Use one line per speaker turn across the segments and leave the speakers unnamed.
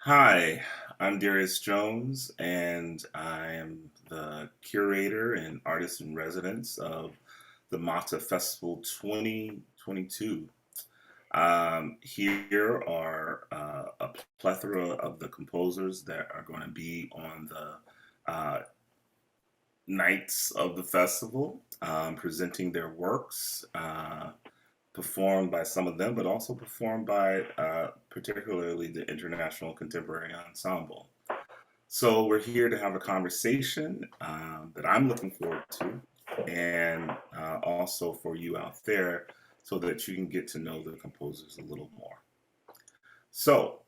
Hi, I'm Darius Jones, and I am the curator and artist in residence of the Mata Festival 2022. Here are a plethora of the composers that are going to be on the nights of the festival, presenting their works. Performed by some of them, but also performed by particularly the International Contemporary Ensemble. So we're here to have a conversation that I'm looking forward to, and also for you out there, so that you can get to know the composers a little more. So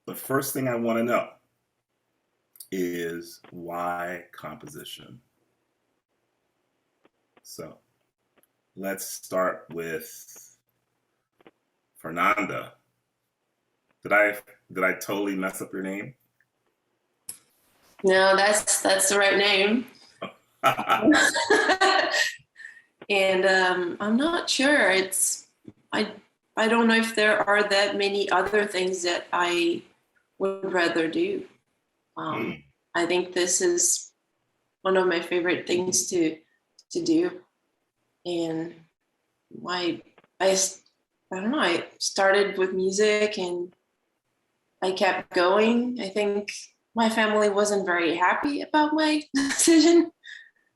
the first thing I want to know is why composition? So let's start with Fernanda. Did I did I totally mess up your name?
No, that's the right name. And I'm not sure. I don't know if there are that many other things that I would rather do. I think this is one of my favorite things to do, and I don't know. I started with music and I kept going. I think my family wasn't very happy about my decision,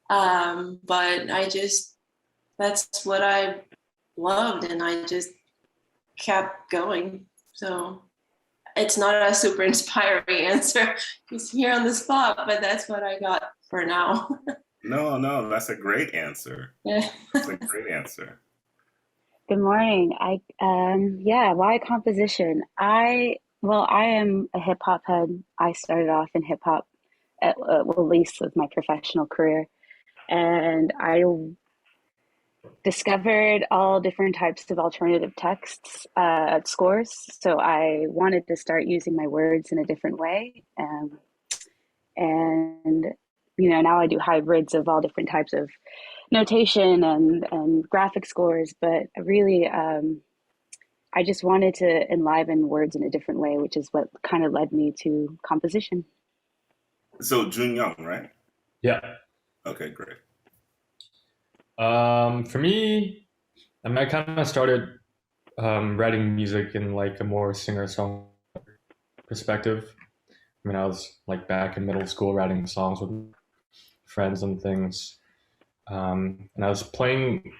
but that's what I loved, and I just kept going. So it's not a super inspiring answer. It's here on the spot, but that's what I got for now.
No, that's a great answer.
Yeah.
That's a great answer.
Good morning. Why composition? I am a hip hop head. I started off in hip hop at least with my professional career, and I discovered all different types of alternative texts scores. So I wanted to start using my words in a different way, and now I do hybrids of all different types of notation and graphic scores, but really I just wanted to enliven words in a different way, which is what kind of led me to composition.
So Jun Young, right?
Yeah.
Okay, great.
For me, I kind of started writing music in like a more singer-song perspective. I was like back in middle school writing songs with friends and things. And I was playing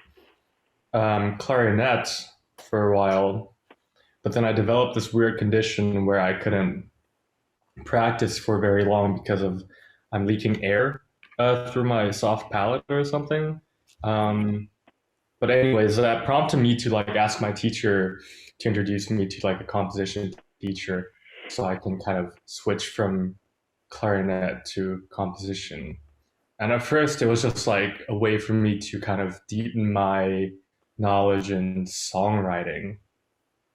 clarinet for a while, but then I developed this weird condition where I couldn't practice for very long because of I'm leaking air through my soft palate or something. But anyways, that prompted me to like ask my teacher to introduce me to like a composition teacher, so I can kind of switch from clarinet to composition. And at first, it was just like a way for me to kind of deepen my knowledge in songwriting.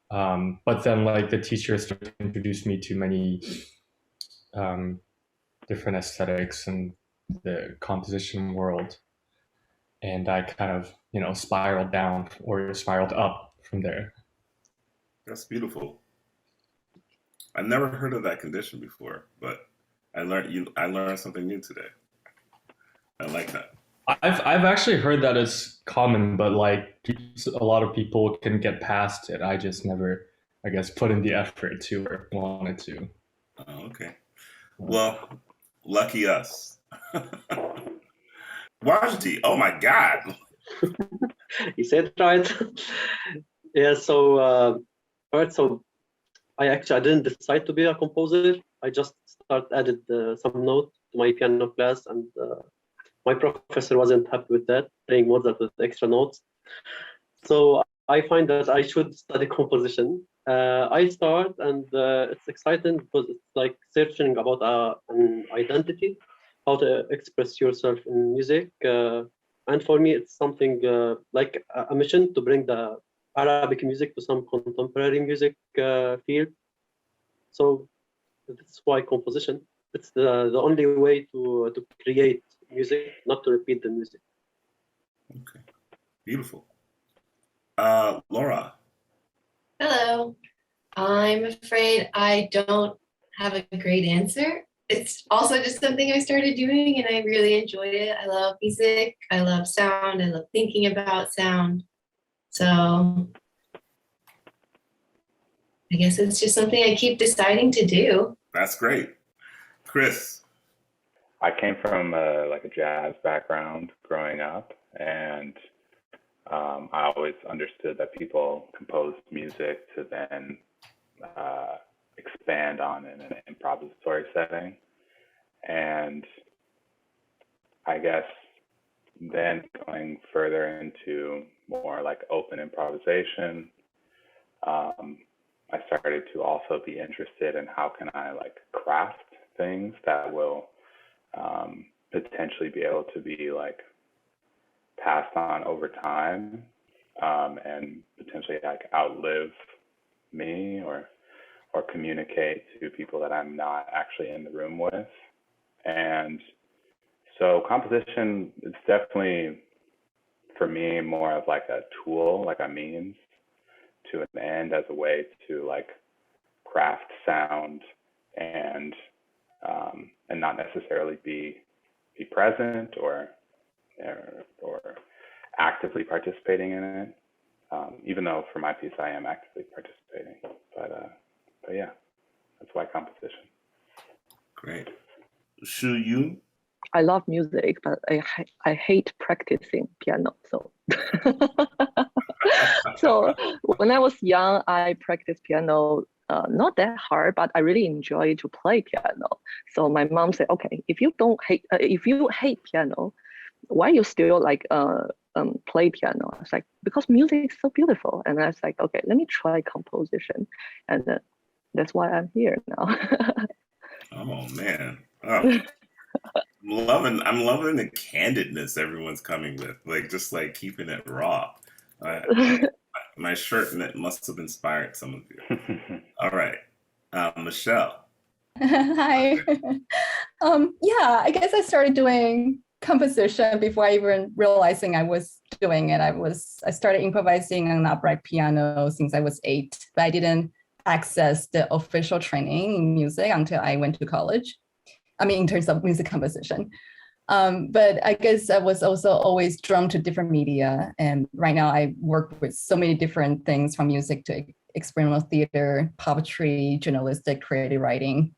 But then, like, the teacher started to introduce me to many um, different aesthetics and the composition world. And I kind of, spiraled down or spiraled up from there.
That's beautiful. I never heard of that condition before, but I learned something new today. I like that.
I've actually heard that it's common, but like a lot of people can get past it. I just never, I guess, put in the effort to or wanted to.
Oh, okay. Well, lucky us. Wajdi, oh my God.
You said right. Yeah, alright, so I didn't decide to be a composer. I just added some notes to my piano class, and my professor wasn't happy with that, playing Mozart with extra notes. So I find that I should study composition. I start, and it's exciting because it's like searching about an identity, how to express yourself in music. And for me, it's something like a mission to bring the Arabic music to some contemporary music field. So that's why composition. It's the only way to create music, not to repeat the music.
Okay, beautiful. Laura.
Hello. I'm afraid I don't have a great answer. It's also just something I started doing and I really enjoy it. I love music, I love sound, I love thinking about sound. So I guess it's just something I keep deciding to do.
That's great. Chris.
I came from like a jazz background growing up, and I always understood that people composed music to then expand on in an improvisatory setting. And I guess then going further into more like open improvisation, I started to also be interested in how can I like craft things that will potentially be able to be like passed on over time, and potentially like outlive me or communicate to people that I'm not actually in the room with. And so composition is definitely for me more of like a tool, like a means to an end, as a way to like craft sound and not necessarily be present or actively participating in it. Even though for my piece I am actively participating, but yeah, that's why composition.
Great. Shuyu.
I love music, but I hate practicing piano. So, so when I was young, I practiced piano. Not that hard, but I really enjoy to play piano. So my mom said, "Okay, if you hate piano, why you still like play piano?" I was like, "Because music is so beautiful." And I was like, "Okay, let me try composition," and that's why I'm here now.
Oh man. Oh. I'm loving the candidness everyone's coming with, like just like keeping it raw. My shirt must have inspired some of you. All right, Michele.
Hi. Yeah, I guess I started doing composition before I even realizing I was doing it. I started improvising on upright piano since I was 8, but I didn't access the official training in music until I went to college. I mean, in terms of music composition. But I guess I was also always drawn to different media. And right now I work with so many different things, from music to experimental theater, puppetry, journalistic, creative writing.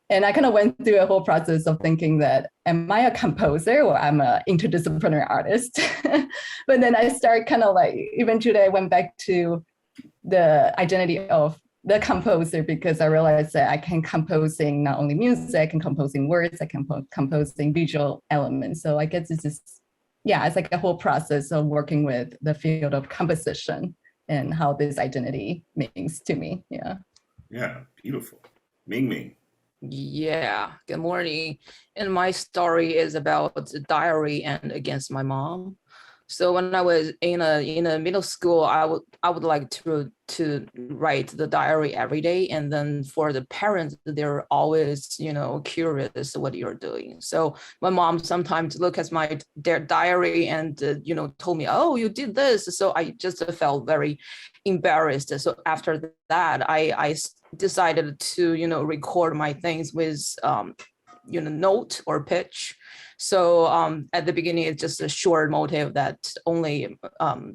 And I kind of went through a whole process of thinking that, am I a composer or I'm an interdisciplinary artist? But then I started kind of like, eventually I went back to the identity of the composer, because I realized that I can composing not only music and composing words, I can composing visual elements. So I guess it's just, yeah, it's like a whole process of working with the field of composition and how this identity means to me. Yeah.
Yeah, beautiful. Mengmeng.
Yeah, good morning. And my story is about the diary and against my mom. So when I was in a middle school, I would like to write the diary every day, and then for the parents, they're always curious what you're doing. So my mom sometimes look at their diary and told me, "Oh, you did this." So I just felt very embarrassed. So after that, I decided to record my things with note or pitch. So at the beginning, it's just a short motive that only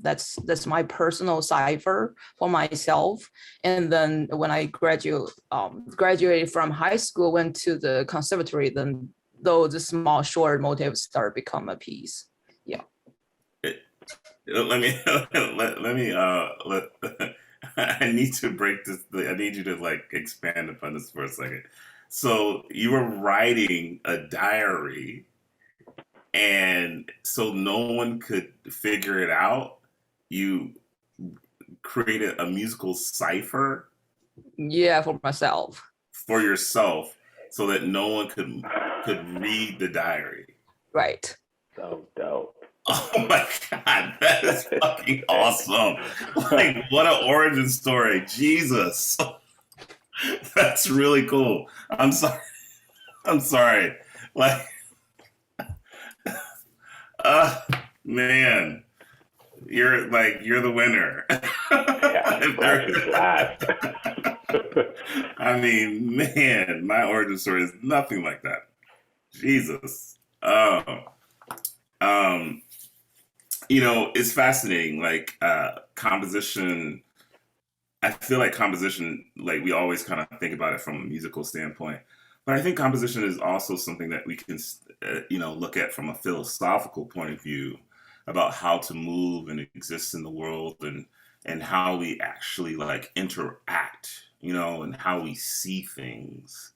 that's my personal cipher for myself. And then when I graduated from high school, went to the conservatory, then those small short motives start become a piece. Yeah.
Let me I need to break this. I need you to like expand upon this for a second. So you were writing a diary, and so no one could figure it out. You created a musical cipher.
Yeah, for myself.
For yourself, so that no one could read the diary.
Right.
So dope.
Oh my God, that is fucking awesome. Like, what an origin story. Jesus. That's really cool. I'm sorry. Like, man, you're the winner.
Yeah, last.
I mean, man, my origin story is nothing like that. Jesus. Um, it's fascinating. Like composition. I feel like composition, like we always kind of think about it from a musical standpoint, but I think composition is also something that we can, look at from a philosophical point of view about how to move and exist in the world, and how we actually like interact, and how we see things.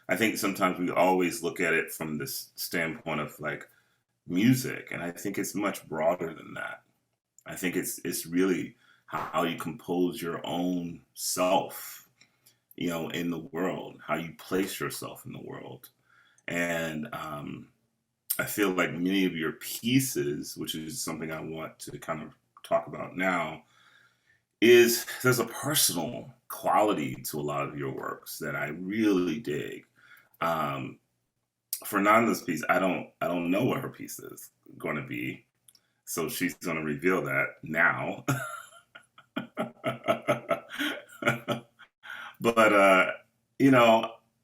I think sometimes we always look at it from this standpoint of like music, and I think it's much broader than that. I think it's really how you compose your own self, in the world, how you place yourself in the world. And I feel like many of your pieces, which is something I want to kind of talk about now, is there's a personal quality to a lot of your works that I really dig. Fernanda's piece, I don't know what her piece is going to be, so she's going to reveal that now. But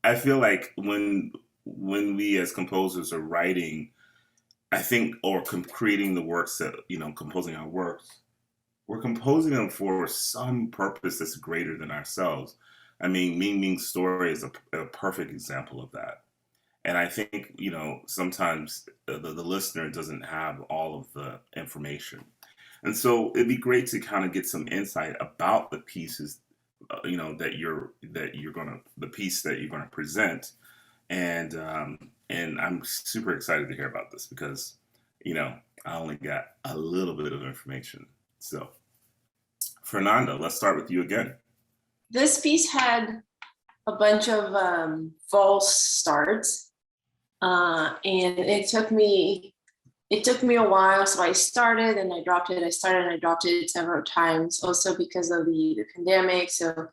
I feel like when we as composers are writing, I think, or creating the works that, composing our works, we're composing them for some purpose that's greater than ourselves. I mean, Mengmeng's story is a perfect example of that. And I think, sometimes the listener doesn't have all of the information. And so it'd be great to kind of get some insight about the pieces, the piece that you're gonna present, and I'm super excited to hear about this because, I only got a little bit of information. So, Fernanda, let's start with you again.
This piece had a bunch of false starts, and it took me a while. So I started and I dropped it. I started and I dropped it several times, also because of the pandemic. So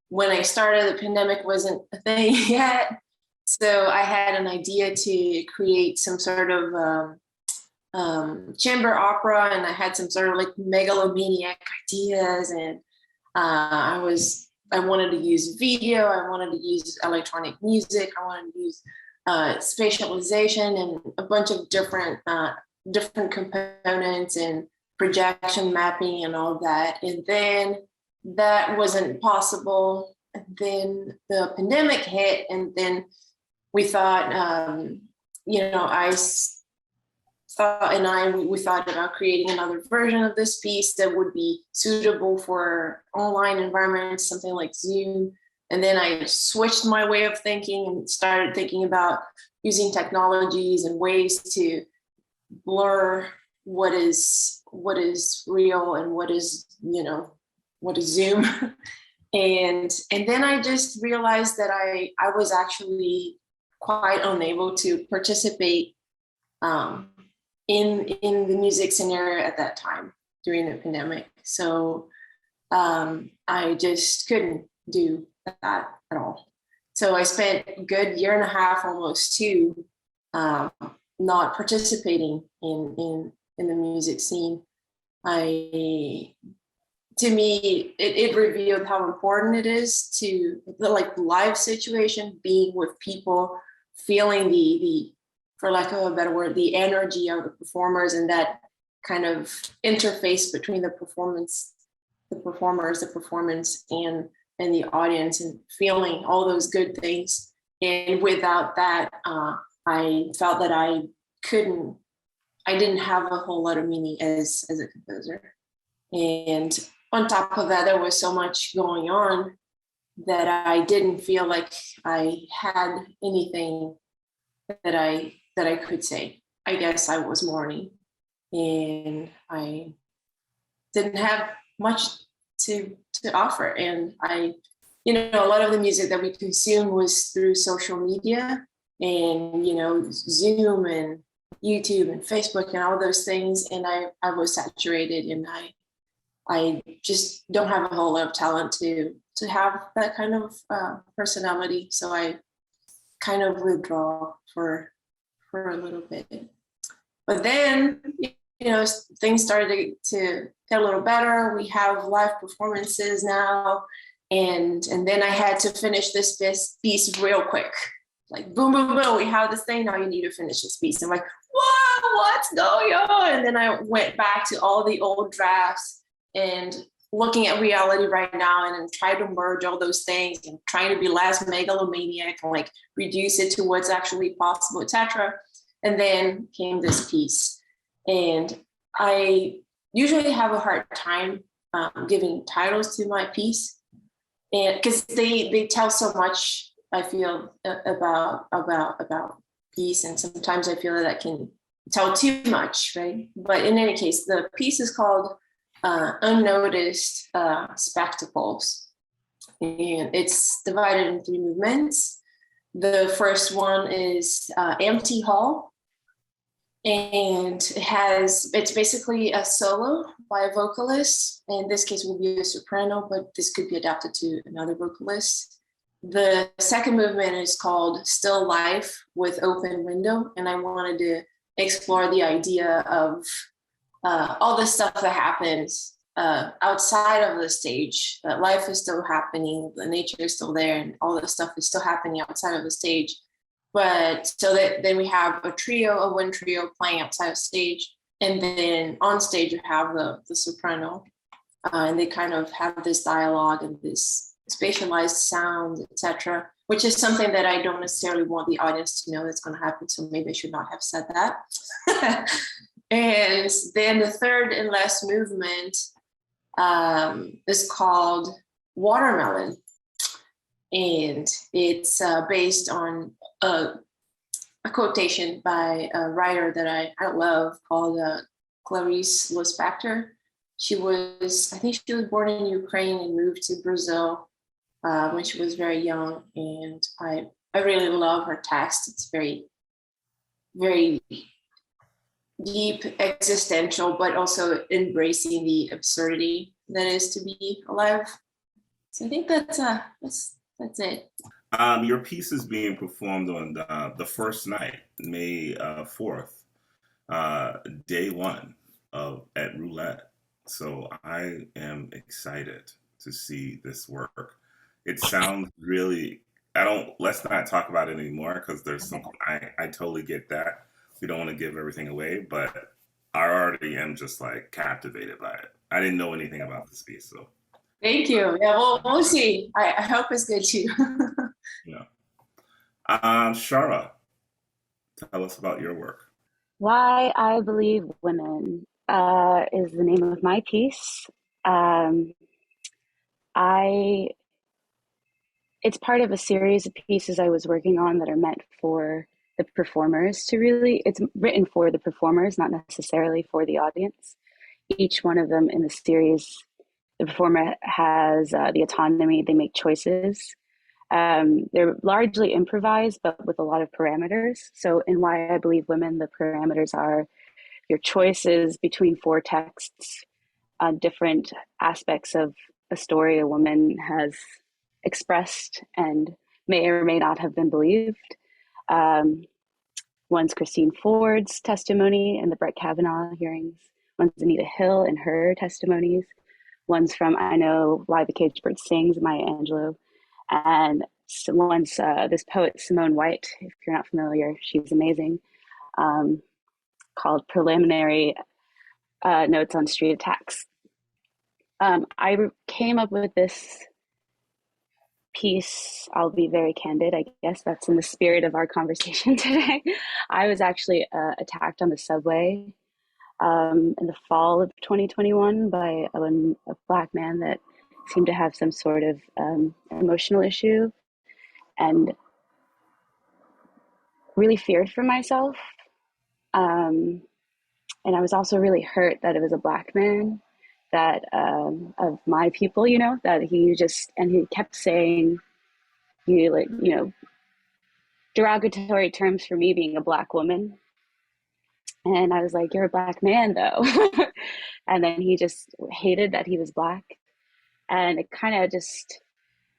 when I started, the pandemic wasn't a thing yet. So I had an idea to create some sort of chamber opera, and I had some sort of like megalomaniac ideas, and I wanted to use video, I wanted to use electronic music, I wanted to use spatialization and a bunch of different components and projection mapping and all that. And then that wasn't possible. And then the pandemic hit, and then we thought, we thought about creating another version of this piece that would be suitable for online environments, something like Zoom. And then I switched my way of thinking and started thinking about using technologies and ways to blur what is real and what is Zoom. and then I just realized that I was actually quite unable to participate in the music scenario at that time during the pandemic. So I just couldn't do that at all. So I spent a good year and a half, almost two, not participating in the music scene. To me, it revealed how important it is to the live situation, being with people, feeling the for lack of a better word, the energy of the performers, and that kind of interface between the performance, the performance, and the audience, and feeling all those good things. And without that, I felt that I didn't have a whole lot of meaning as a composer. And on top of that, there was so much going on that I didn't feel like I had anything that I could say. I guess I was mourning, and I didn't have much to offer. And a lot of the music that we consumed was through social media, and Zoom and YouTube and Facebook and all those things. And I was saturated, and I just don't have a whole lot of talent to have that kind of personality. So I kind of withdraw for a little bit. But then, things started to get a little better. We have live performances now, And then I had to finish this piece real quick. Like boom, boom, boom, we have this thing, now you need to finish this piece. I'm like, whoa, what's going on? And then I went back to all the old drafts and looking at reality right now and then try to merge all those things and trying to be less megalomaniac and like reduce it to what's actually possible, etc. And then came this piece. And I usually have a hard time giving titles to my piece, and because they tell so much, I feel, about peace, and sometimes I feel that can tell too much, right? But in any case, the piece is called Unnoticed Spectacles, and it's divided in 3 movements. The first one is Empty Hall, and it's basically a solo by a vocalist. In this case, will be a soprano, but this could be adapted to another vocalist. The second movement is called Still Life with Open Window, and I wanted to explore the idea of all the stuff that happens outside of the stage. That life is still happening, the nature is still there, and all the stuff is still happening outside of the stage. But so that then we have a wind trio playing outside of stage, and then on stage you have the soprano, and they kind of have this dialogue and this spatialized sound, etc., which is something that I don't necessarily want the audience to know that's going to happen. So maybe I should not have said that. And then the third and last movement is called Watermelon. And it's based on a quotation by a writer that I love called Clarice Lispector. I think she was born in Ukraine and moved to Brazil when she was very young. And I really love her text. It's very, very deep, existential, but also embracing the absurdity that is to be alive. So I think that's it.
Your piece is being performed on the first night, May 4th, day 1 at Roulette. So I am excited to see this work. It sounds really, let's not talk about it anymore because there's some, I totally get that. We don't want to give everything away, but I already am just like captivated by it. I didn't know anything about this piece, so.
Thank you. Yeah, we'll see. I hope it's good too.
Yeah. Shara, tell us about your work.
Why I Believe Women is the name of my piece. It's part of a series of pieces I was working on that are meant for the performers it's written for the performers, not necessarily for the audience. Each one of them in the series, the performer has the autonomy, they make choices. They're largely improvised, but with a lot of parameters. So in Why I Believe Women, the parameters are your choices between 4 texts, different aspects of a story a woman has expressed and may or may not have been believed. One's Christine Ford's testimony in the Brett Kavanaugh hearings. One's Anita Hill and her testimonies. One's from I Know Why the Caged Bird Sings, Maya Angelou. And one's this poet, Simone White, if you're not familiar, she's amazing, called Preliminary Notes on Street Attacks. I came up with this piece, I'll be very candid, I guess that's in the spirit of our conversation today. I was actually attacked on the subway in the fall of 2021 by a Black man that seemed to have some sort of emotional issue, and really feared for myself. And I was also really hurt that it was a Black man that of my people, that he kept saying, derogatory terms for me being a Black woman. And I was like, you're a Black man though. And then he just hated that he was Black. And it kind of just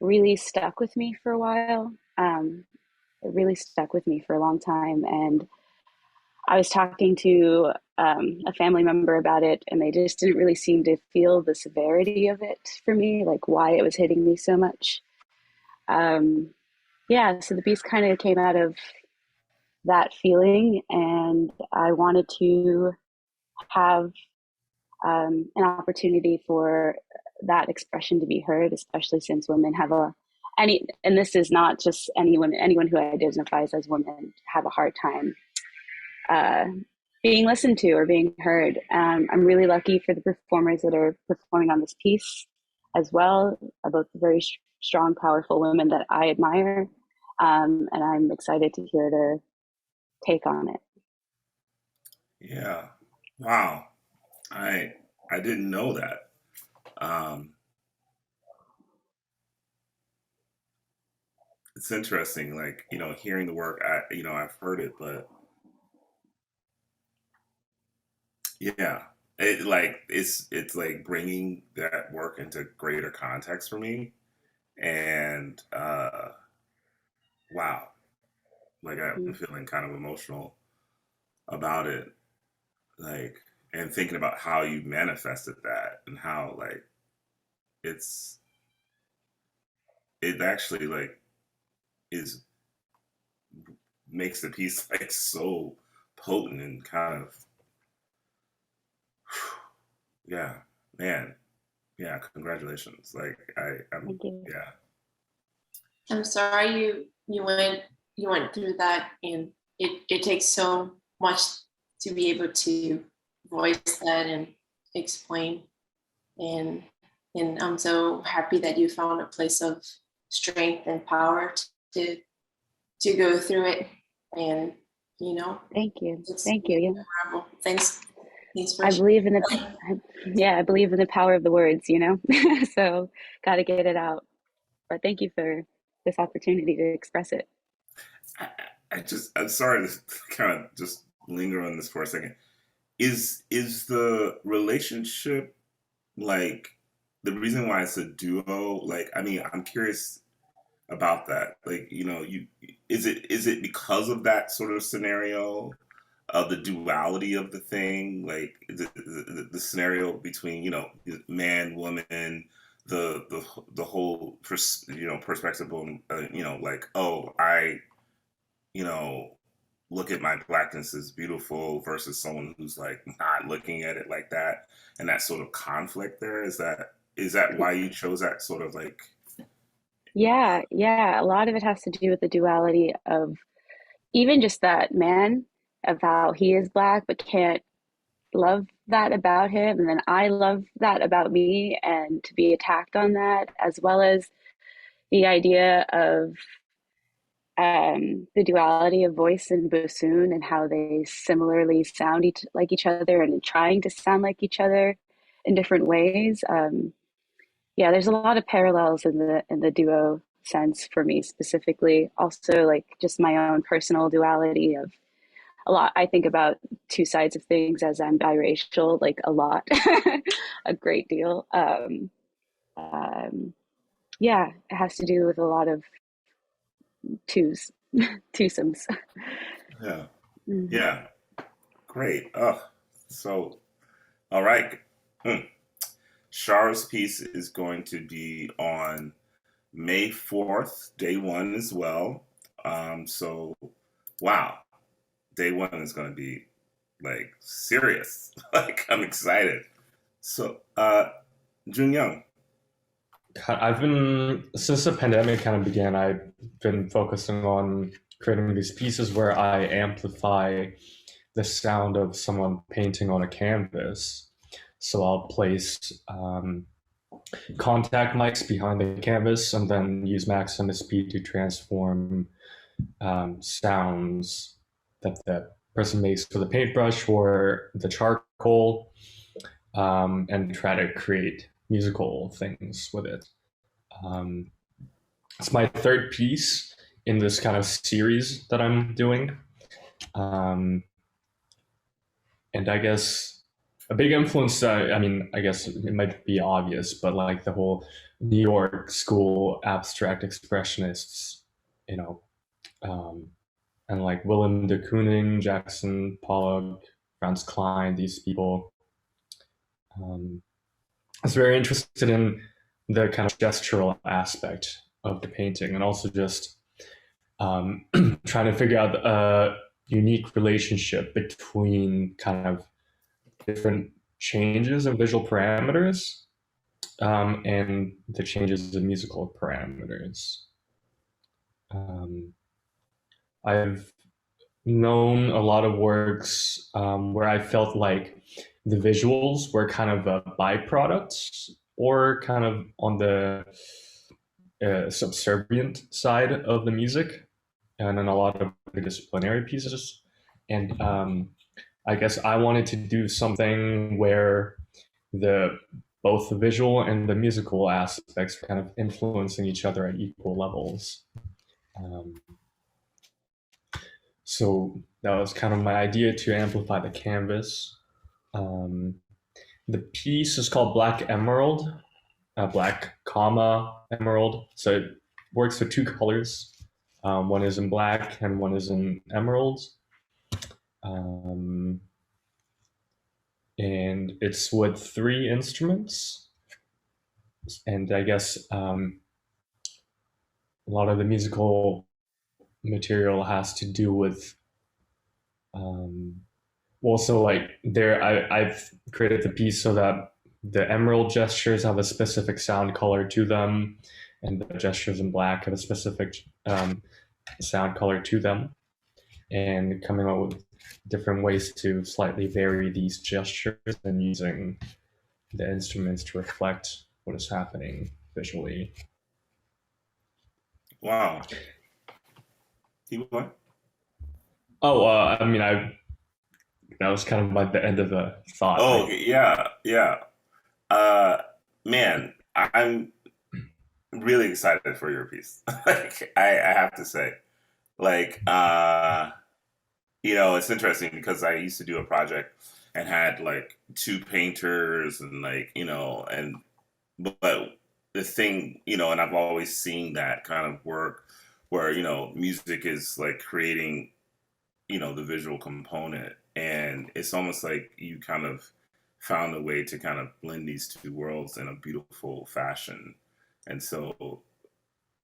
really stuck with me for a while. It really stuck with me for a long time. And I was talking to a family member about it, and they just didn't really seem to feel the severity of it for me, like why it was hitting me so much. Yeah, so the piece kind of came out of that feeling, and I wanted to have an opportunity for that expression to be heard, especially since women have and this is not just anyone who identifies as women have a hard time uh, being listened to or being heard. I'm really lucky for the performers that are performing on this piece as well, both very strong, powerful women that I admire. And I'm excited to hear their take on it.
Yeah. Wow. I I didn't know that. Um, it's interesting, like, hearing the work, I've heard it, but yeah, it's like bringing that work into greater context for me. And wow, like I'm
Mhm.
feeling kind of emotional about it, like, and thinking about how you manifested that and how like it's it actually like is makes the piece like so potent and kind of yeah, man, yeah, congratulations. Like I'm
Thank you.
yeah.
I'm sorry you went through that, and it takes so much to be able to voice that and explain. And and I'm so happy that you found a place of strength and power to go through it. And
Thank you.
it's
Thank you. Yeah.
admirable. Thanks for
I believe in
sharing.
yeah, I believe in the power of the words, so got to get it out. But thank you for this opportunity to express it.
I, I'm sorry to kind of just linger on this for a second. Is the relationship like the reason why it's a duo? Like, I mean, I'm curious about that. Like, you is it because of that sort of scenario of the duality of the thing? Like the scenario between man, woman, the whole perspective on like, oh, I you know look at my blackness as beautiful versus someone who's like not looking at it like that, and that sort of conflict there, is that why you chose that sort of like
Yeah, yeah. A lot of it has to do with the duality of even just that man, of how he is black but can't love that about him. And then I love that about me, and to be attacked on that, as well as the idea of the duality of voice and bassoon and how they similarly sound like each other and trying to sound like each other in different ways. Yeah, there's a lot of parallels in the duo sense for me specifically. Also, like just my own personal duality of a lot. I think about two sides of things as I'm biracial, like a lot, a great deal. Um, yeah, it has to do with a lot of twos, twosomes.
yeah,
Mhm.
yeah, great. Oh, so all right. Shara's piece is going to be on May 4th, day one as well. So wow, day one is going to be like serious. Like I'm excited. So, Jun Young.
I've been, since the pandemic kind of began, I've been focusing on creating these pieces where I amplify the sound of someone painting on a canvas. So I'll place contact mics behind the canvas and then use Max MSP to transform sounds that the person makes with a paintbrush or the charcoal, and try to create musical things with it. Um, it's my third piece in this kind of series that I'm doing. Um, and I guess a big influence, I mean, I guess it might be obvious, but like the whole New York school abstract expressionists, you know, um, and like Willem de Kooning, Jackson Pollock, Franz Klein, these people. I was very interested in the kind of gestural aspect of the painting, and also just trying to figure out a unique relationship between kind of different changes in visual parameters and the changes in musical parameters. I've known a lot of works where I felt like the visuals were kind of a byproduct or kind of on the subservient side of the music, and in a lot of disciplinary pieces. And I guess I wanted to do something where both the visual and the musical aspects were kind of influencing each other at equal levels. So that was kind of my idea to amplify the canvas. The piece is called Black Emerald, black comma emerald. So it works with two colors. One is in black and one is in emerald. And it's with 3 instruments. And I guess a lot of the musical material has to do with also like I've created the piece so that the emerald gestures have a specific sound color to them, and the gestures in black have a specific sound color to them, and coming up with different ways to slightly vary these gestures and using the instruments to reflect what is happening visually.
Wow. Keep going.
Oh, I mean, that was kind of like the end of the thought.
Oh, yeah. Man, I'm really excited for your piece. Like, I have to say, like, it's interesting because I used to do a project and had like 2 painters and like, but the thing, and I've always seen that kind of work where, music is like creating, the visual component. And it's almost like you kind of found a way to kind of blend these 2 worlds in a beautiful fashion. And so,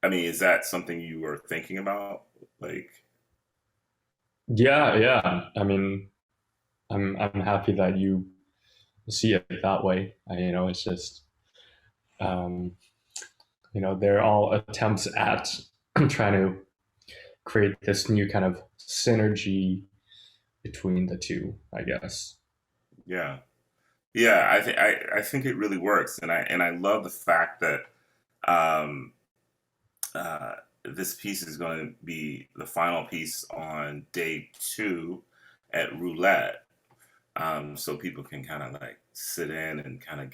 I mean, is that something you were thinking about? Like,
yeah. I mean, I'm happy that you see it that way. It's just, they're all attempts at trying to create this new kind of synergy between the 2, I guess.
Yeah. I think it really works, and I love the fact that this piece is going to be the final piece on day 2 at Roulette, so people can kind of like sit in and kind of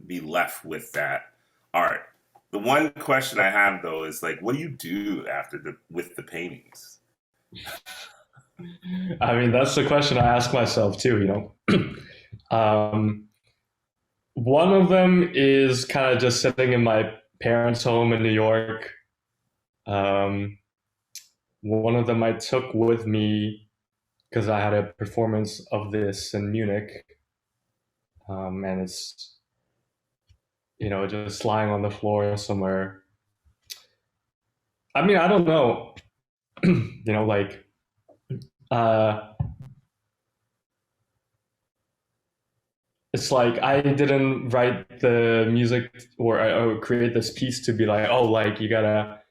be left with that art. The one question I have though is like, what do you do with the paintings?
I mean, that's the question I ask myself too, one of them is kind of just sitting in my parents' home in New York. One of them I took with me because I had a performance of this in Munich. And it's, just lying on the floor somewhere. I mean, I don't know, like, it's like I didn't write the music or create this piece to be like, oh, like you gotta,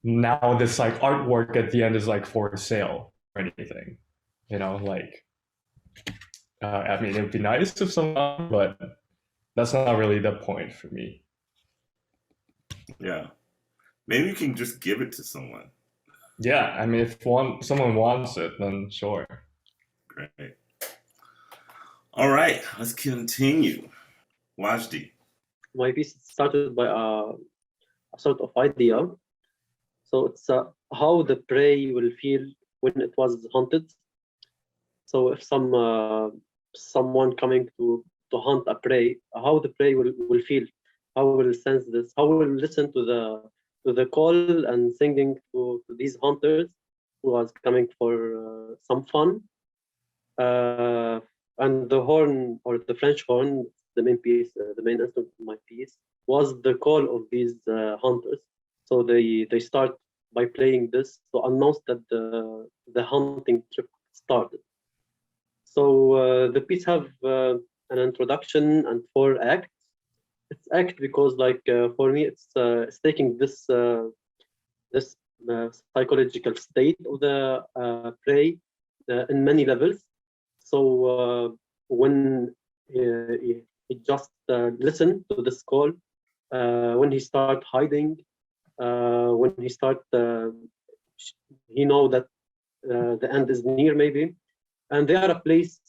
now this like artwork at the end is like for sale or anything, like, I mean, it'd be nice if someone, but that's not really the point for me.
Yeah. Maybe you can just give it to someone.
Yeah, I mean, if someone wants it, then sure.
Great. All right, let's continue. Wajdi.
My piece started by a sort of idea. So it's how the prey will feel when it was hunted. So if someone coming to hunt a prey, how the prey will feel, how will sense this, how will listen to the call and singing to these hunters. was coming for some fun. And the horn, or the French horn, the main piece, the main instrument of my piece, was the call of these hunters. So they start by playing this to announce that the hunting trip started. So the piece have an introduction and 4 acts. It's act because, like, for me, it's taking this this psychological state of the prey in many levels. So when he just listen to this call, when he start hiding, when he start, he know that the end is near, maybe, and they are a place,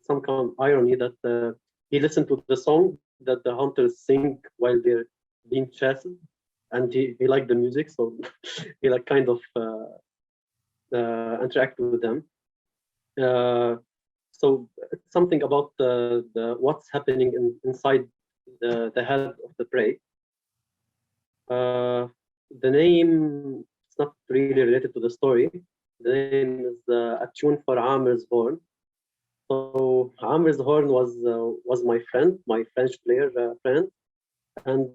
some kind of irony that he listened to the song that the hunters sing while they're being chased, and he liked the music, so he like kind of interact with them. So it's something about the what's happening inside the head of the prey. The name, it's not really related to the story. The name is a tune for Harmless Horn. So Harmless Horn was my friend, my French player friend, and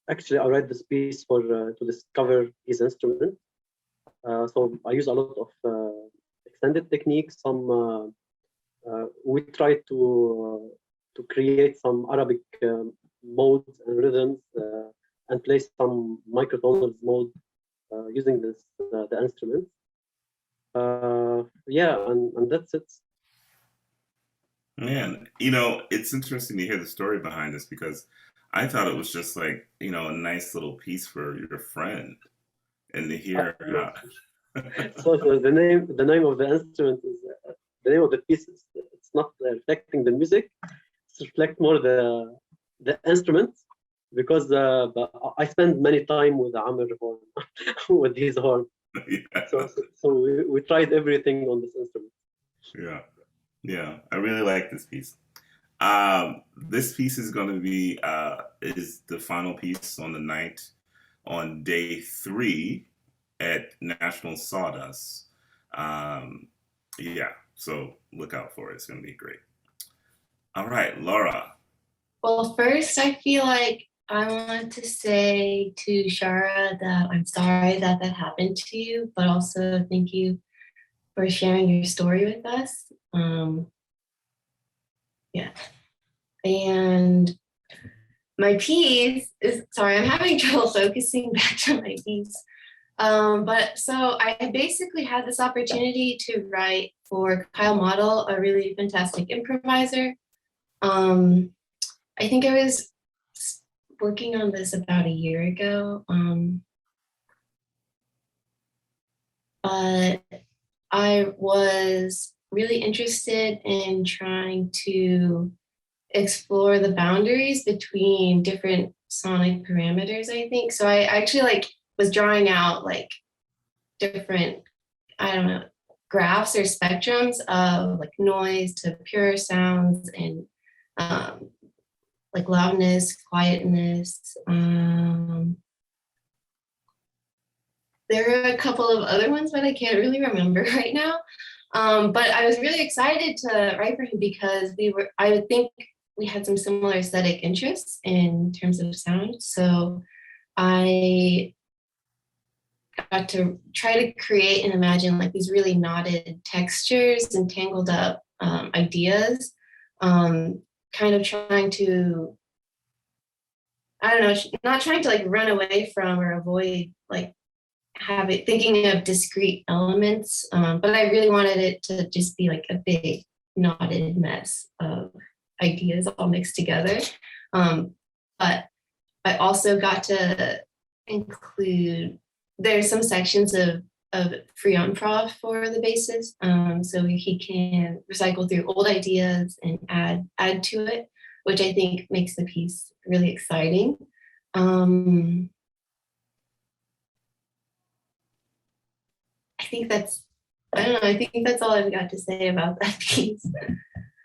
actually I read this piece for to discover his instrument. So I use a lot of extended techniques. Some we try to create some Arabic modes and rhythms and play some microtonal mode using this the instrument. Yeah, and that's it.
Man, you know, it's interesting to hear the story behind this because I thought it was just like, you know, a nice little piece for your friend, and to hear.
So the name of the instrument is the name of the piece. It's not reflecting the music. It's reflect more the instrument, because I spend many time with Amr horn, with his horn.
Yeah.
So we tried everything on this instrument.
Yeah. Yeah, I really like this piece. This piece is going to be is the final piece on the night on day 3 at National Sawdust. Yeah, so look out for it. It's going to be great. All right, Laura.
Well, first, I feel like I want to say to Shara that I'm sorry that happened to you, but also thank you for sharing your story with us. Yeah. And my piece is, sorry, I'm having trouble focusing back to my piece. But so I basically had this opportunity to write for Kyle Model, a really fantastic improviser. I think I was working on this about a year ago. But I was really interested in trying to explore the boundaries between different sonic parameters, I think. So I actually was drawing out different, I don't know, graphs or spectrums of noise to pure sounds and loudness, quietness. There are a couple of other ones, but I can't really remember right now. But I was really excited to write for him because I would think we had some similar aesthetic interests in terms of sound. So I got to try to create and imagine these really knotted textures and tangled up ideas, kind of trying to, I don't know, not trying to run away from or avoid thinking of discrete elements, but I really wanted it to just be a big knotted mess of ideas all mixed together. But I also got to include, there's some sections of free improv for the bassist, so he can recycle through old ideas and add to it, which I think makes the piece really exciting. I think that's all I've got to say about that piece.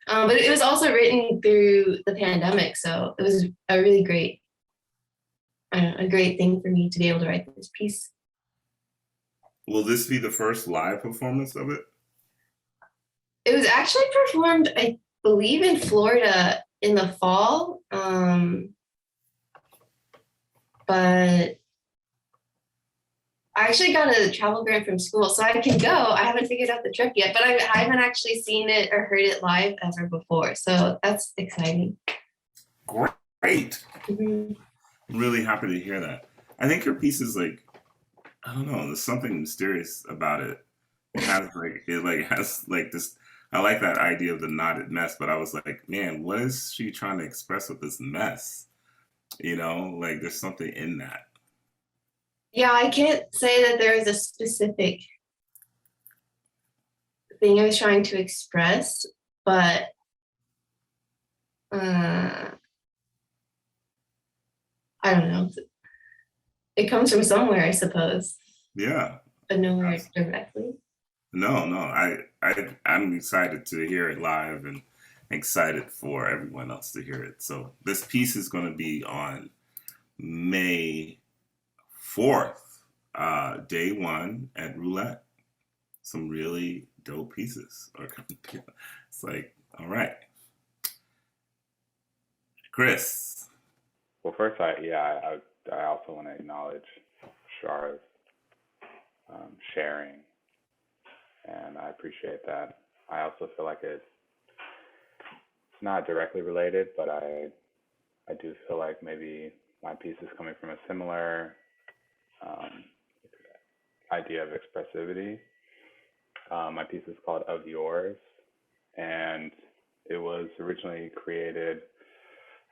But it was also written through the pandemic, so it was a really great, a great thing for me to be able to write this piece.
Will this be the first live performance of it?
It was actually performed, I believe, in Florida in the fall. But I actually got a travel grant from school, so I can go. I haven't figured out the trip yet, but I haven't actually seen it or heard it live ever before. So that's exciting.
Great.
Mhm.
I'm really happy to hear that. I think your piece is like, I don't know, there's something mysterious about it. It has like this. I like that idea of the knotted mess, but I was like, man, what is she trying to express with this mess? You know, like there's something in that.
Yeah, I can't say that there is a specific thing I was trying to express, but I don't know. It comes from somewhere, I suppose,
Yeah.
but nowhere directly.
No. I'm excited to hear it live and excited for everyone else to hear it. So this piece is going to be on May 4th, day one at Roulette. Some really dope pieces are coming. It's like, all right. Chris.
Well, first, I also want to acknowledge Shara's sharing, and I appreciate that. I also feel like it's not directly related, but I do feel like maybe my piece is coming from a similar idea of expressivity. My piece is called Of Yours, and it was originally created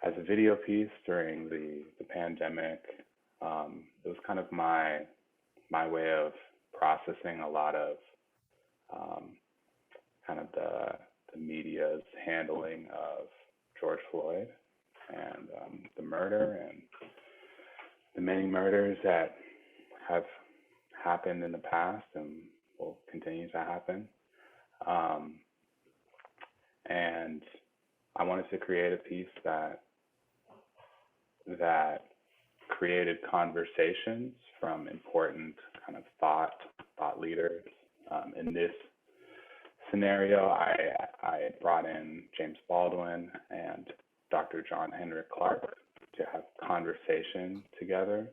as a video piece during the pandemic. It was kind of my way of processing a lot of kind of the media's handling of George Floyd and the murder and the many murders that have happened in the past and will continue to happen. And I wanted to create a piece that created conversations from important kind of thought leaders. In this scenario, I brought in James Baldwin and Dr. John Henrik Clarke to have conversation together.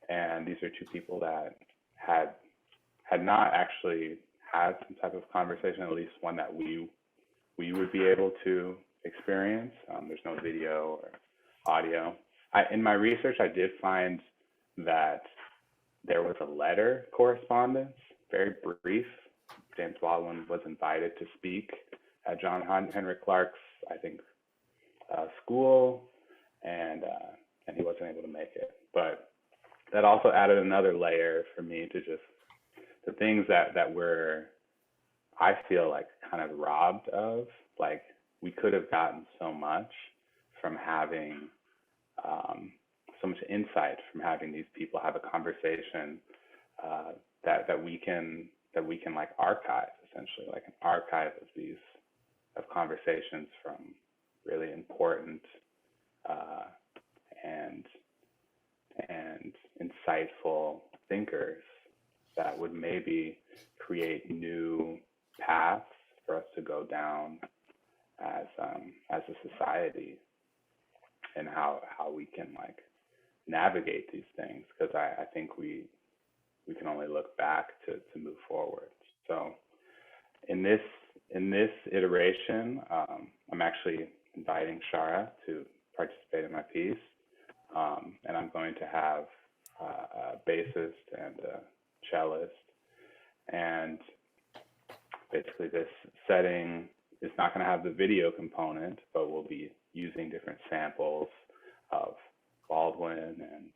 And these are two people that had not actually had some type of conversation, at least one that we would be able to experience. There's no video or audio. In my research, I did find that there was a letter correspondence, very brief. James Baldwin was invited to speak at John Henrik Clarke's, I think, school, and he wasn't able to make it. But that also added another layer for me to just the things that were, I feel like, kind of robbed of. Like, we could have gotten so much from having so much insight from having these people have a conversation that we can like archive, essentially, like an archive of conversations from really important and insightful thinkers that would maybe create new paths for us to go down as a society, and how we can like navigate these things, because I think we can only look back to move forward. So in this iteration, I'm actually inviting Shara to participate in my piece, and I'm going to have a bassist and a cellist, and basically this setting is not going to have the video component, but we'll be using different samples of Baldwin and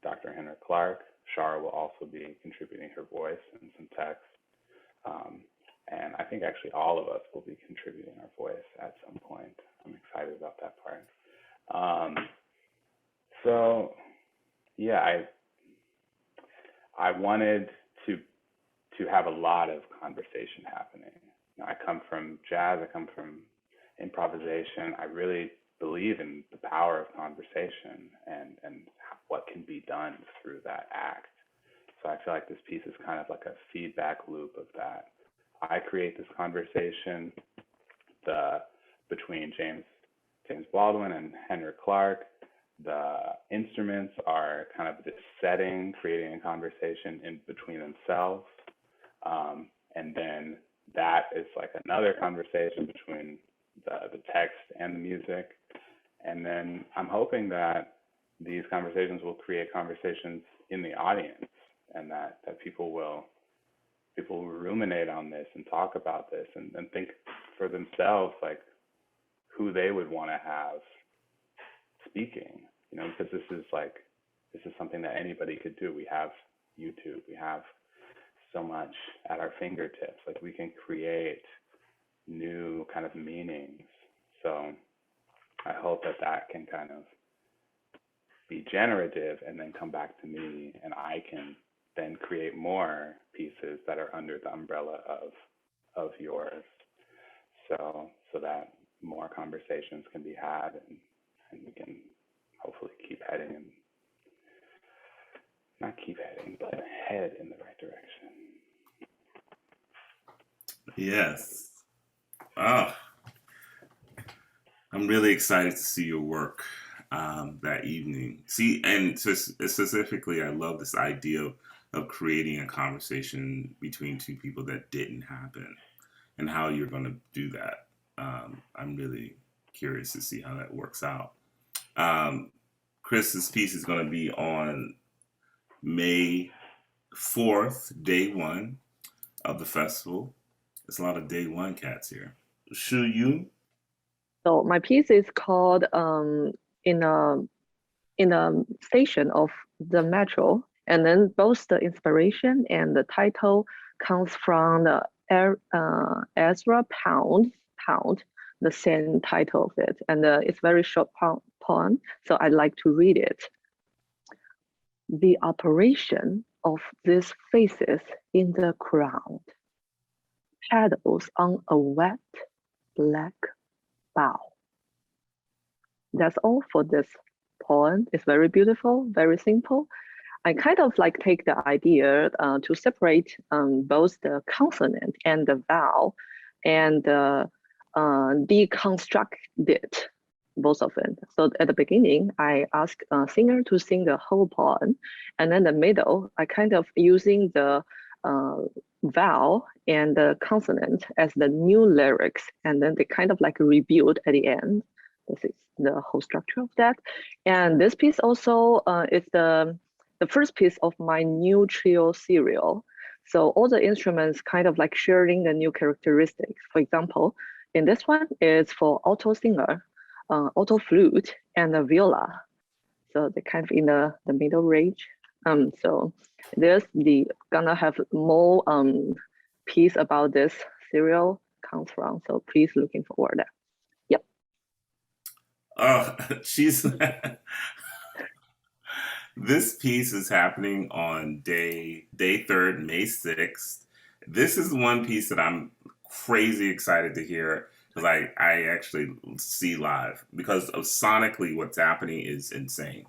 Dr. Henrik Clarke. Shara will also be contributing her voice and some text. And I think actually all of us will be contributing our voice at some point. I'm excited about that part. So yeah, I wanted to have a lot of conversation happening. You know, I come from jazz, I come from improvisation. I really believe in the power of conversation and what can be done through that act. So I feel like this piece is kind of like a feedback loop of that. I create this conversation between James Baldwin and Henrik Clark. The instruments are kind of this setting, creating a conversation in between themselves. And then that is like another conversation between the text and the music. And then I'm hoping that these conversations will create conversations in the audience, and that people will ruminate on this and talk about this and think for themselves like who they would want to have speaking, you know, because this is something that anybody could do. We have YouTube, we have so much at our fingertips, like we can create new kind of meanings. So I hope that can kind of be generative and then come back to me, and I can then create more pieces that are under the umbrella of yours, so that more conversations can be had, and we can hopefully head in the right direction.
Yes. Oh, I'm really excited to see your work that evening. See, and specifically, I love this idea of creating a conversation between two people that didn't happen, and how you're going to do that. I'm really curious to see how that works out. Chris's piece is going to be on May 4th, day one of the festival. There's a lot of day one cats here. Shuyu.
So my piece is called in a station of the metro, and then both the inspiration and the title comes from the Ezra Pound, the same title of it, and it's very short poem, so I'd like to read it. The operation of these faces in the crowd, shadows on a wet black bow. That's all for this poem. It's very beautiful, very simple. I kind of like take the idea to separate both the consonant and the vowel, and deconstruct it, both of them. So at the beginning, I ask a singer to sing the whole poem, and then the middle, I kind of using the vowel and the consonant as the new lyrics, and then they kind of like rebuild at the end. This is the whole structure of that. And this piece also is the first piece of my new trio serial. So all the instruments kind of like sharing the new characteristics. For example, in this one is for alto singer, alto flute, and the viola. So they're kind of in the middle range. So there's gonna have more piece about this serial comes from. So please looking forward. Yep.
Oh, she's. This piece is happening on day 3rd, May 6th. This is one piece that I'm crazy excited to hear, because I actually see live, because of sonically what's happening is insane.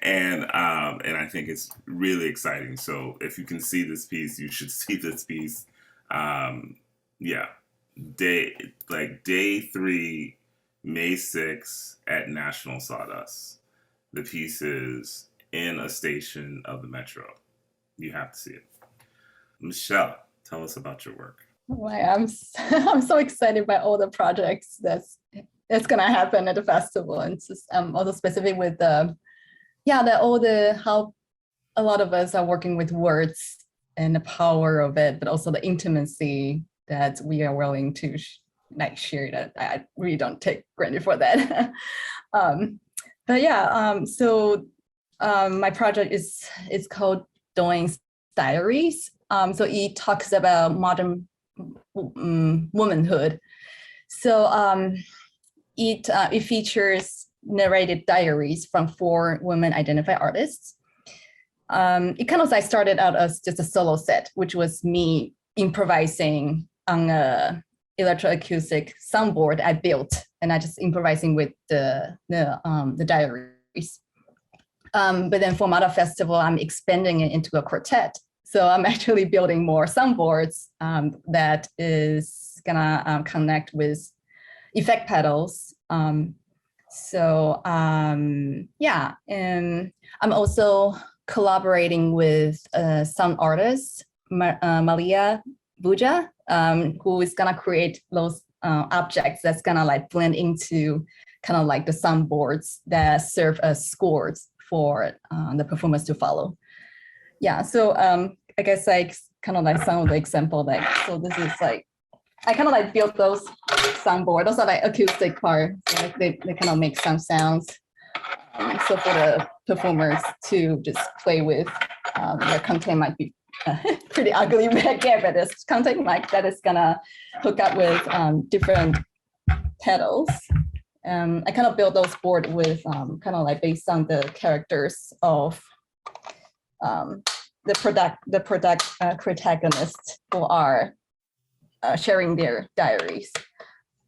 And I think it's really exciting. So if you can see this piece, you should see this piece. Yeah. Day 3, May 6th at National Sawdust. The piece is in a station of the metro. You have to see it. Michele, tell us about your work.
I'm so excited by all the projects that's gonna happen at the festival, and just also specific with how a lot of us are working with words and the power of it, but also the intimacy that we are willing to share. That I really don't take granted for that. So my project is called Doing's Diaries. So it talks about modern womanhood. So it features narrated diaries from 4 women identified artists. It kind of like started out as just a solo set, which was me improvising on a electroacoustic soundboard I built, and I just improvising with the diaries. But then for Mata Festival, I'm expanding it into a quartet. So I'm actually building more soundboards that is gonna connect with effect pedals. Yeah, and I'm also collaborating with sound artist Maria Buja, who is gonna create those objects that's gonna like blend into kind of like the soundboards that serve as scores for the performers to follow. Yeah, so I guess like kind of like some of the example, like, so this is like, I kind of like built those soundboard. Those are like acoustic parts. So like they kind of make some sounds. So for the performers to just play with, their content might be pretty ugly back there, but this content mic that is gonna hook up with different pedals. I kind of built those board with kind of like based on the characters of the protagonists who are sharing their diaries.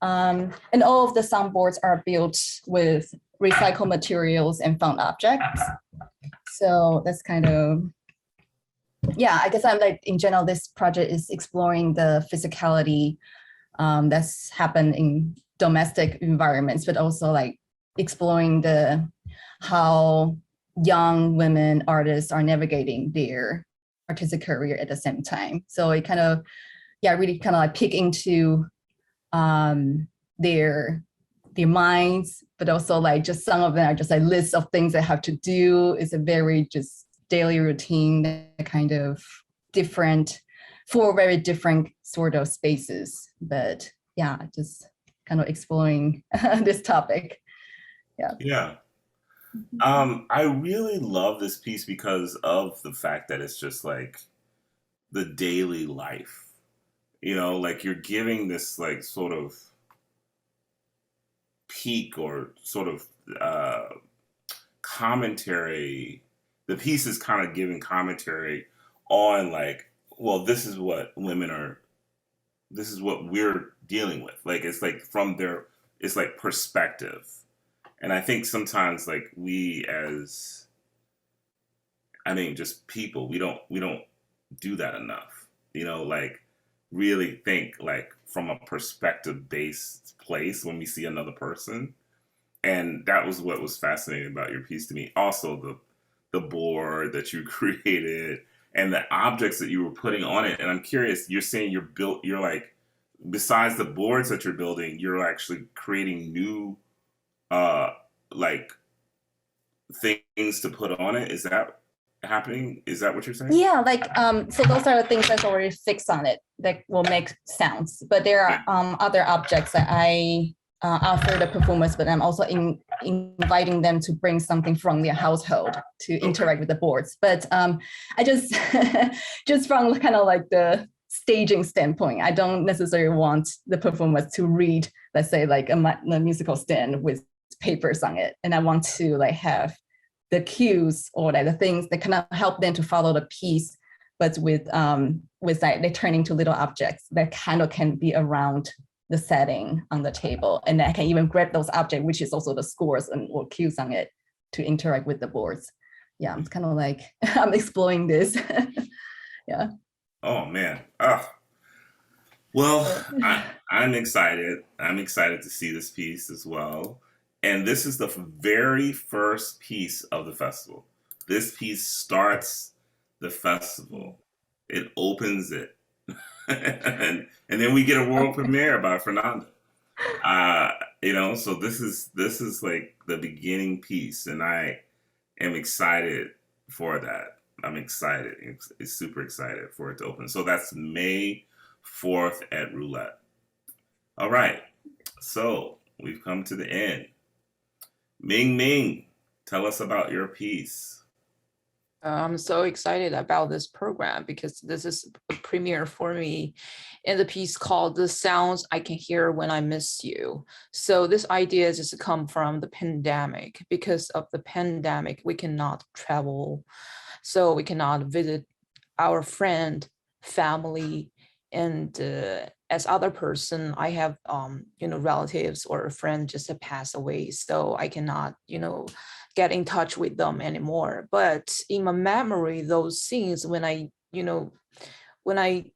And all of the soundboards are built with recycled materials and found objects. So that's kind of, yeah, I guess I'm like, in general, this project is exploring the physicality that's happened in domestic environments, but also like exploring how young women artists are navigating their artistic career at the same time. So it kind of, yeah, really kind of like peek into their minds, but also like just some of them are just like lists of things they have to do. It's a very just daily routine, that kind of different, for very different sort of spaces. But yeah, just kind of exploring this topic. Yeah.
Yeah. I really love this piece because of the fact that it's just like the daily life, you know, like you're giving this like sort of peak or sort of commentary. The piece is kind of giving commentary on like, well, this is what this is what we're dealing with. Like, it's like from their, it's like perspective. And I think sometimes like we as, I mean, just people, we don't do that enough, you know, like really think like from a perspective based place when we see another person. And that was what was fascinating about your piece to me. Also the board that you created and the objects that you were putting on it. And I'm curious, you're saying you're like, besides the boards that you're building, you're actually creating new like things to put on it. Is that happening? Is that what you're saying?
Yeah, like so those are the things that's already fixed on it that will make sounds. But there are other objects that I offer the performers, but I'm also inviting them to bring something from their household to interact with the boards. But I just just from kind of like the staging standpoint, I don't necessarily want the performers to read, let's say, like a musical stand with papers on it, and I want to like have the cues or like the things that kind of help them to follow the piece, but with like they're turning to little objects that kind of can be around the setting on the table, and I can even grab those objects, which is also the scores and or cues on it, to interact with the boards. Yeah, I'm kind of like I'm exploring this. Yeah.
Oh man. Well, I'm excited. I'm excited to see this piece as well. And this is the very first piece of the festival. This piece starts the festival. It opens it. and then we get a world premiere by Fernanda. You know, so this is like the beginning piece, and I am excited for that. I'm excited. It's super excited for it to open. So that's May 4th at Roulette. All right. So we've come to the end. Mengmeng, tell us about your piece.
I'm so excited about this program because this is a premiere for me in the piece called The Sounds I Can Hear When I Miss You. So this idea is just come from the pandemic. Because of the pandemic, we cannot travel. So we cannot visit our friend, family, and as other person, I have relatives or a friend just pass away, so I cannot get in touch with them anymore. But in my memory, those scenes when I when I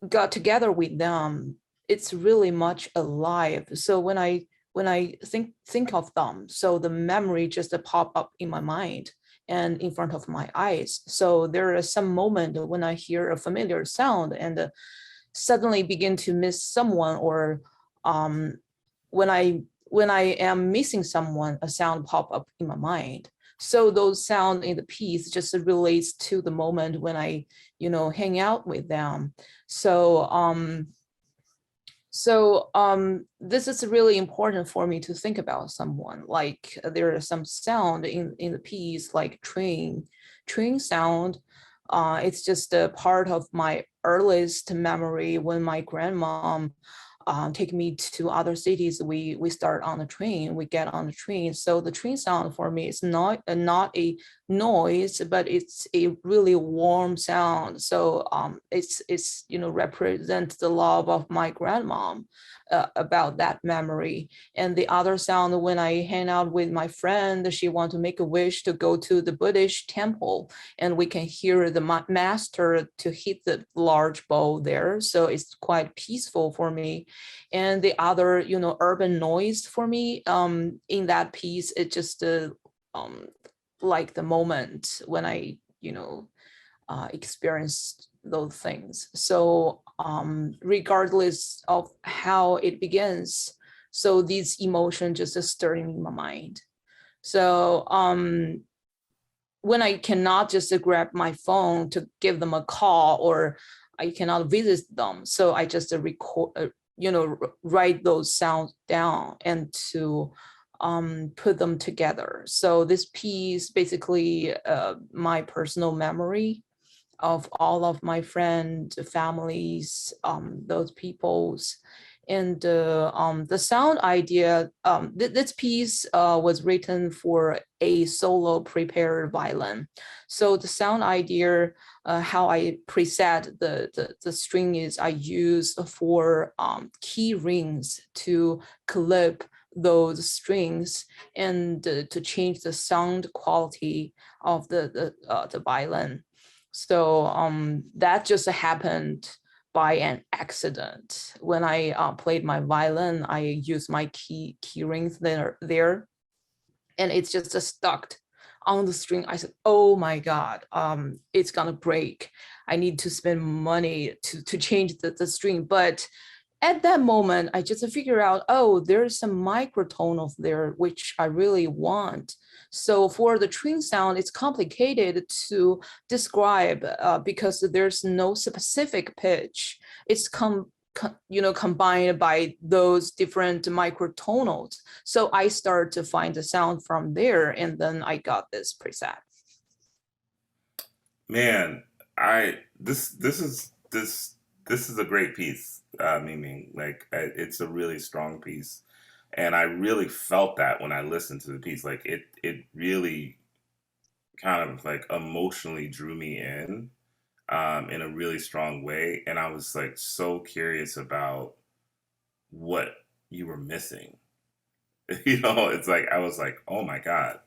got together with them, it's really much alive. So when I think of them, so the memory just pop up in my mind and in front of my eyes. So there is some moment when I hear a familiar sound and suddenly begin to miss someone, or when I am missing someone, a sound pop up in my mind. So those sound in the piece just relates to the moment when I, hang out with them. So this is really important for me to think about someone. Like there is some sound in the piece, like train sound. It's just a part of my earliest memory when my grandmom take me to other cities. We start on the train, we get on the train. So the train sound for me is not a noise, but it's a really warm sound. So it's represents the love of my grandmom about that memory. And the other sound, when I hang out with my friend, she want to make a wish to go to the Buddhist temple, and we can hear the master to hit the large bowl there. So it's quite peaceful for me. And the other, urban noise for me in that piece, it just like the moment when I, experienced those things. So regardless of how it begins, so these emotions just stirring in my mind. So when I cannot just grab my phone to give them a call, or I cannot visit them, so I just record, write those sounds down and to put them together. So this piece basically my personal memory of all of my friends, families, those peoples. And the sound idea, this piece was written for a solo prepared violin. So the sound idea, how I preset the string is I use for key rings to clip those strings and to change the sound quality of the violin. So that just happened by an accident. When I played my violin, I used my key rings there, and it's just stuck on the string. I said, oh my God, it's gonna break. I need to spend money to change the string. But at that moment, I just figure out, oh, there's some microtone of there, which I really want. So for the train sound, it's complicated to describe because there's no specific pitch. It's combined by those different microtonals. So I start to find the sound from there, and then I got this preset.
Man, this is a great piece, Mengmeng. Like it's a really strong piece, and I really felt that when I listened to the piece. Like it really kind of like emotionally drew me in a really strong way, and I was like so curious about what you were missing. It's like I was like, oh my God.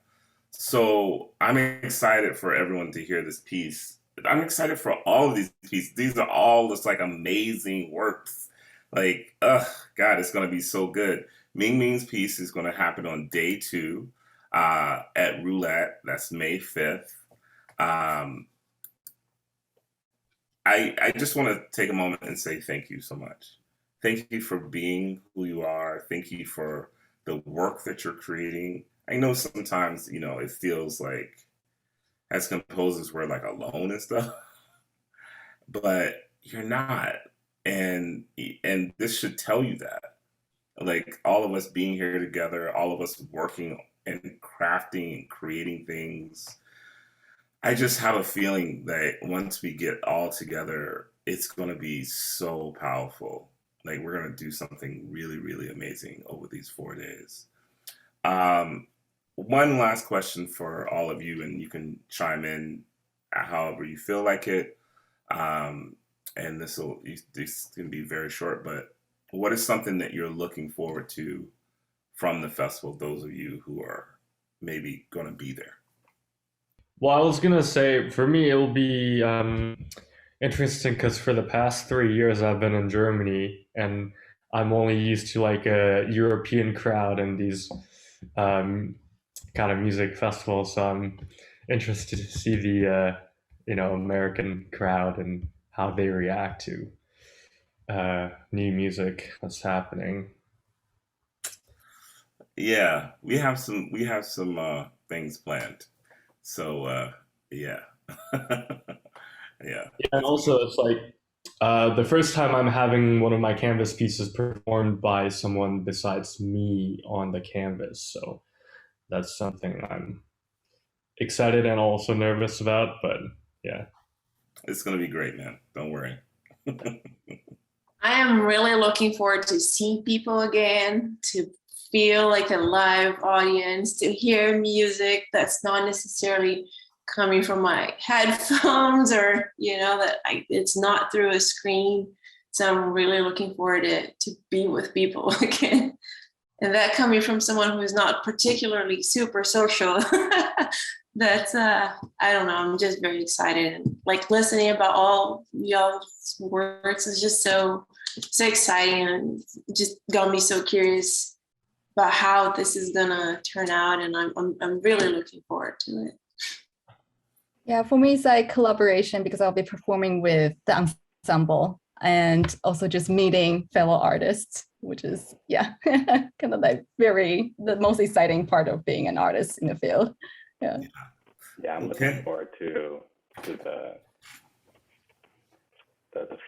So I'm excited for everyone to hear this piece. I'm excited for all of these pieces. These are all just like amazing works. Like, God, it's going to be so good. Mengmeng's piece is going to happen on day 2 at Roulette. That's May 5th. I just want to take a moment and say thank you so much. Thank you for being who you are. Thank you for the work that you're creating. I know sometimes, it feels like as composers we're like alone and stuff, but you're not. And this should tell you that. Like all of us being here together, all of us working and crafting and creating things. I just have a feeling that once we get all together, it's going to be so powerful. Like we're going to do something really, really amazing over these 4 days. One last question for all of you, and you can chime in however you feel like it. And this can be very short, but what is something that you're looking forward to from the festival, those of you who are maybe going to be there?
Well, I was gonna say, for me, it'll be interesting because for the past 3 years I've been in Germany, and I'm only used to like a European crowd and these kind of music festivals. So I'm interested to see the American crowd and how they react to new music that's happening.
Yeah, we have some things planned. So yeah. Yeah.
And also, it's like the first time I'm having one of my canvas pieces performed by someone besides me on the canvas. So that's something I'm excited and also nervous about. But yeah.
It's gonna be great, man. Don't worry.
I am really looking forward to seeing people again, to feel like a live audience, to hear music that's not necessarily coming from my headphones or, it's not through a screen. So I'm really looking forward to be with people again. And that coming from someone who's not particularly super social, that's, I don't know, I'm just very excited. And like listening about all y'all's works is just so exciting, and just got me so curious about how this is gonna turn out, and I'm really looking forward to it.
Yeah, for me it's like collaboration because I'll be performing with the ensemble and also just meeting fellow artists, which is kind of like the most exciting part of being an artist in the field. Yeah.
Yeah, I'm looking forward to the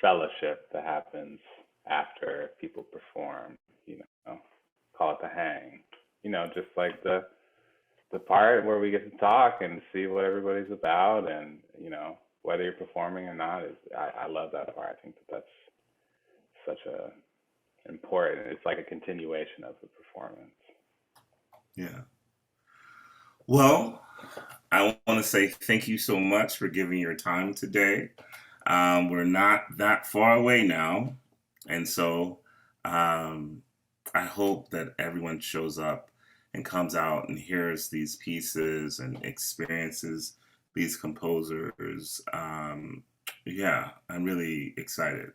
fellowship that happens after people perform, call it the hang, just like the part where we get to talk and see what everybody's about, and, whether you're performing or not, I love that part. I think that's such a important, it's like a continuation of the performance.
Yeah. Well, I want to say thank you so much for giving your time today. We're not that far away now. And so I hope that everyone shows up and comes out and hears these pieces and experiences these composers. I'm really excited.